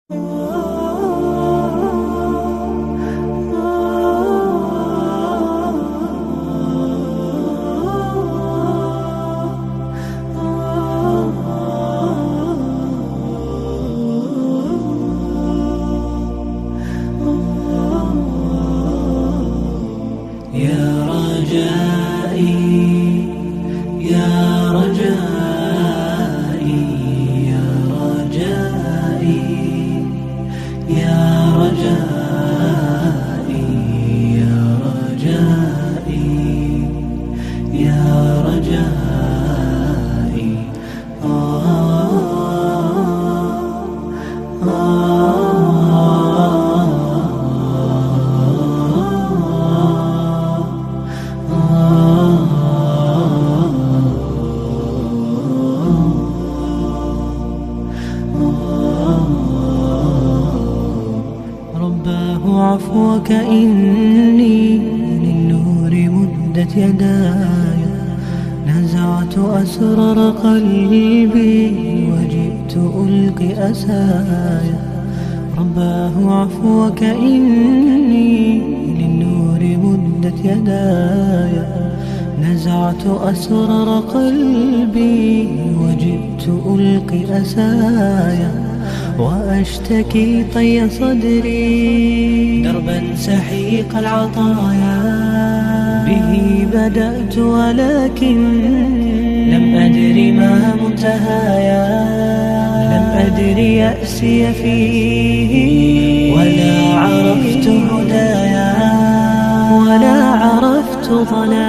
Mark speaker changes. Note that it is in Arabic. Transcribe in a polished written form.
Speaker 1: يا رجائي يا رجائي يا رجائي يا رجائي يا رجائي يا رجائي رباه عفوك إني للنور مدت يداي، نزعت أسرار قلبي وجئت ألقي أساي. رباه عفوك إني للنور مدت يداي، نزعت أسرار قلبي وجئت ألقي أساي. وأشتكي طي صدري دربا سحيق العطايا، به بدأت ولكن لم أدر ما منتهايا. لم أدر يأسي فيه ولا عرفت هدايا، ولا عرفت ضلالا.